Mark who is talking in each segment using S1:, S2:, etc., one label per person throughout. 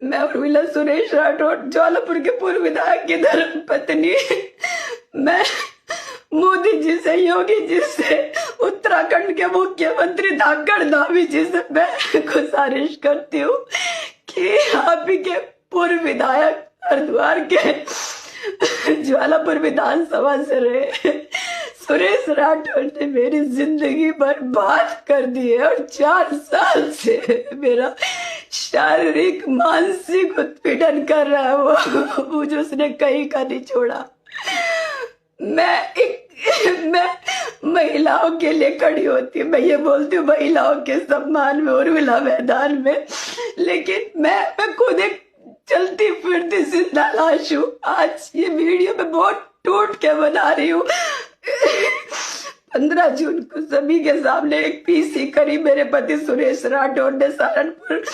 S1: मैं उर्मिला सुरेश राठौड़, ज्वालापुर के पूर्व विधायक की धर्म पत्नी। मैं मोदी जी से, योगी जी से, उत्तराखंड के मुख्यमंत्री धाकड़ धामी जी से मैं गुजारिश करती हूँ कि आप ही के पूर्व विधायक हरिद्वार के ज्वालापुर विधानसभा से रहे सुरेश राठौड़ ने मेरी जिंदगी बर्बाद कर दी है और 4 साल से मेरा शारीरिक मानसिक उत्पीड़न कर रहा है वो। मुझे उसने कहीं का नहीं छोड़ा। मैं महिलाओं के लिए खड़ी होती हूँ, मैं ये बोलती हूँ महिलाओं के सम्मान में उर्मिला मैदान में, लेकिन मैं खुद एक चलती फिरती जिंदा लाश हूँ। आज ये वीडियो मैं बहुत टूट के बना रही हूँ। 15 जून को सभी के सामने एक पीसी करी मेरे पति सुरेश राठौड़ ने सहारनपुर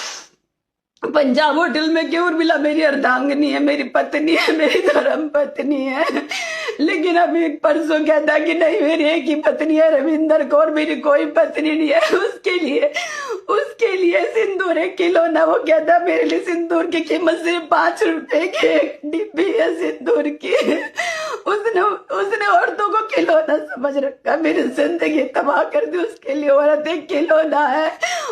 S1: पंजाब होटल में कि उर्मिला मेरी अर्धांगिनी है, मेरी पत्नी है, मेरी धर्म पत्नी है। लेकिन अभी परसों कहता कि नहीं मेरी एक ही पत्नी है रविंदर कौर, मेरी कोई पत्नी नहीं है। उसके लिए सिंदूर 1 किलो ना, वो कहता मेरे लिए सिंदूर की कीमत सिर्फ 5 रुपए की एक डिब्बी है सिंदूर की। उसने औरतों को खिलौना समझ रखा, मेरी जिंदगी तबाह कर दी। उसके लिए औरत एक खिलौना है।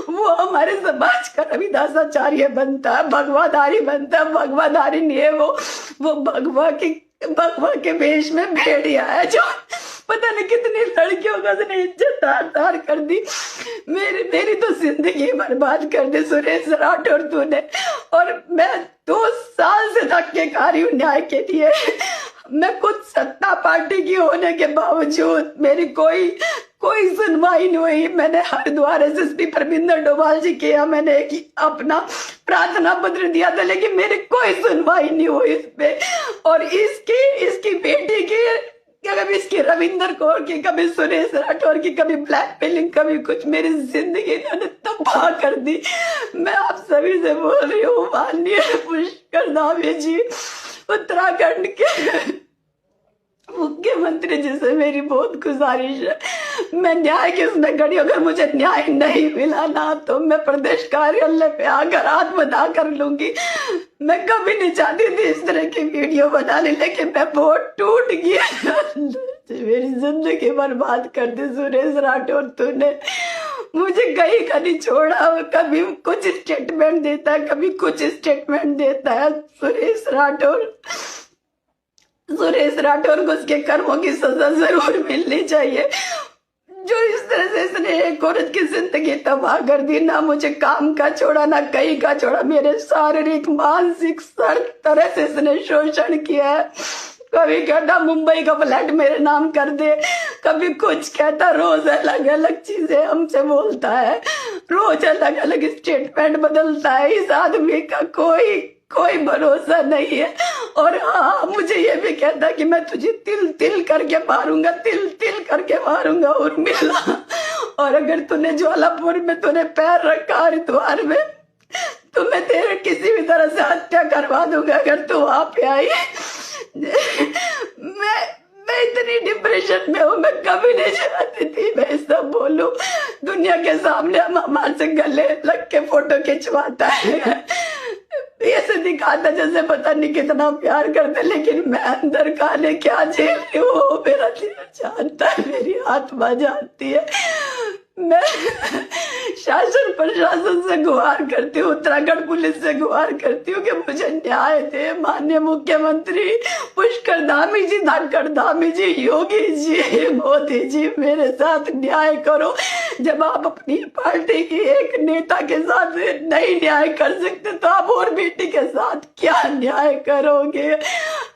S1: वो हमारे समाज का रविदासाचार्य बनता है, भगवाधारी बनता है। भगवाधारी नहीं है वो भगवा के वेश में भेड़िया है जो पता नहीं कितनी लड़कियों का उसने इज्जत तार कर दी। मेरी तो जिंदगी बर्बाद कर दी सुरेश राठौड़ तूने। और मैं 2 साल से धक्के खा रही हूँ न्याय के लिए। मैं खुद सत्ता पार्टी की होने के बावजूद मेरी कोई सुनवाई नहीं हुई। मैंने हरिद्वार एसएसपी परमिंदर डोभाल जी के यहाँ मैंने अपना प्रार्थना पत्र दिया था, लेकिन मेरी कोई सुनवाई नहीं हुई इस पे। और इसकी बेटी की, कभी इसकी रविंदर कौर की, कभी सुरेश राठौड़ की, कभी ब्लैकमेलिंग, कभी कुछ, मेरी जिंदगी इन्होंने तबाह कर दी। मैं आप सभी से बोल रही हूँ माननीय पुष्कर धामी जी, उत्तराखंड के मुख्यमंत्री जी से मेरी बहुत गुजारिश है, मैं न्याय के उसमें खड़ी। अगर मुझे न्याय नहीं मिला ना तो मैं प्रदेश कार्यालय पे आकर आत्मदाह कर लूंगी। मैं कभी नहीं चाहती थी इस तरह की वीडियो बनाने, लेकिन मैं बहुत टूट गया। मेरी जिंदगी बर्बाद कर दी सुरेश राठौड़ तूने। मुझे कहीं का नहीं छोड़ा। कभी कुछ स्टेटमेंट देता है, कभी कुछ स्टेटमेंट देता है। सुरेश राठौड़ को उसके कर्मों की सजा जरूर मिलनी चाहिए। जो इस तरह से इसने एक औरत की जिंदगी तबाह कर दी, ना मुझे काम का छोड़ा, ना कहीं का छोड़ा। मेरे शारीरिक मानसिक हर तरह से इसने शोषण किया है। कभी कहता मुंबई का फ्लैट मेरे नाम कर दे, कभी कुछ कहता। रोज अलग अलग चीजें हमसे बोलता है, रोज अलग अलग स्टेटमेंट बदलता है। इस आदमी का कोई भरोसा नहीं है। और हाँ, मुझे ये भी कहता कि मैं तुझे तिल तिल करके मारूंगा उर्मिला। और अगर तूने ज्वालापुर में तूने पैर रखा, हरिद्वार में, तो मैं तेरे किसी भी तरह से हत्या करवा दूंगा अगर तू वहां पे आई। मैं इतनी डिप्रेशन में हूँ, मैं कभी नहीं चाहती थी मैं सब बोलूं। दुनिया के सामने हम हमारे से गले लग के फोटो खिंचवाता है, ऐसे दिखाता जैसे पता नहीं कितना प्यार करते, लेकिन मैं अंदर खाने क्या झेल रही हूँ मेरा दिल जानता है, मेरी आत्मा जानती है। मैं शासन प्रशासन से गुहार करती हूँ, उत्तराखंड पुलिस से गुहार करती हूँ कि मुझे न्याय दे। माननीय मुख्यमंत्री पुष्कर धामी जी, धाकड़ धामी जी, योगी जी, मोदी जी, मेरे साथ न्याय करो। जब आप अपनी पार्टी की एक नेता के साथ नहीं न्याय कर सकते तो आप और बेटी के साथ क्या न्याय करोगे?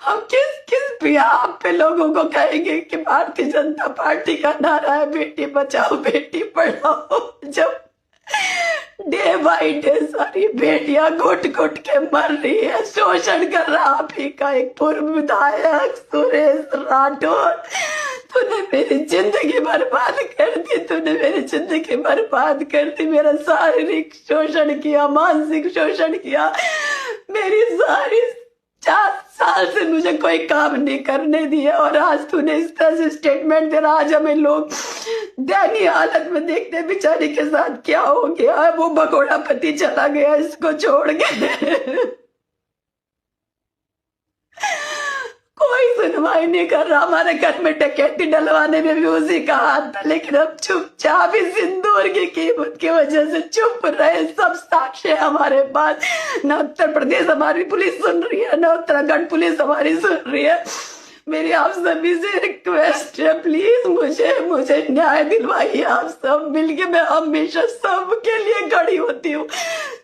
S1: हम किस बिहार पे लोगों को कहेंगे कि भारतीय जनता पार्टी का नारा है बेटी बचाओ बेटी पढ़ाओ, जब डे बाई डे सारी बेटियां घुट घुट के मर रही है, शोषण कर रहा आप ही का एक पूर्व विधायक सुरेश राठौड़। तूने मेरी जिंदगी बर्बाद कर दी, तूने मेरी जिंदगी बर्बाद कर दी। मेरा शारीरिक शोषण किया, मानसिक शोषण किया। मेरी सारी 4 साल से मुझे कोई काम नहीं करने दिया और आज तूने इस तरह से स्टेटमेंट दे रहा। आज हमें लोग दयनीय हालत में देखते बेचारी के साथ क्या हो गया। वो भगोड़ा पति चला गया इसको छोड़ के। कोई सुनवाई नहीं कर रहा। हमारे घर में डकैती डलवाने में भी उसी का हाथ था, लेकिन अब चुपचाप इस सिंदूर की कीमत की वजह से चुप रहे। सब साक्ष्य हमारे पास। न उत्तर प्रदेश हमारी पुलिस सुन रही है, न उत्तराखंड पुलिस हमारी सुन रही है। मेरी आप सभी से रिक्वेस्ट है, प्लीज मुझे न्याय दिलवाइए। आप सब मिलके, मैं हमेशा सबके लिए खड़ी होती हूँ,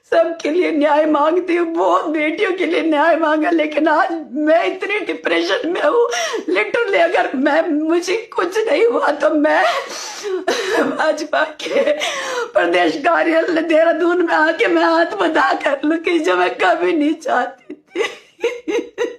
S1: सबके लिए न्याय मांगती हूँ। बहुत बेटियों के लिए न्याय मांगा, लेकिन आज मैं इतनी डिप्रेशन में हूँ। लिटरली अगर मुझे कुछ नहीं हुआ तो मैं भाजपा के प्रदेश कार्यालय देहरादून में आके मैं आत्मदाह कर लूँ, कि जो मैं कभी नहीं चाहती थी।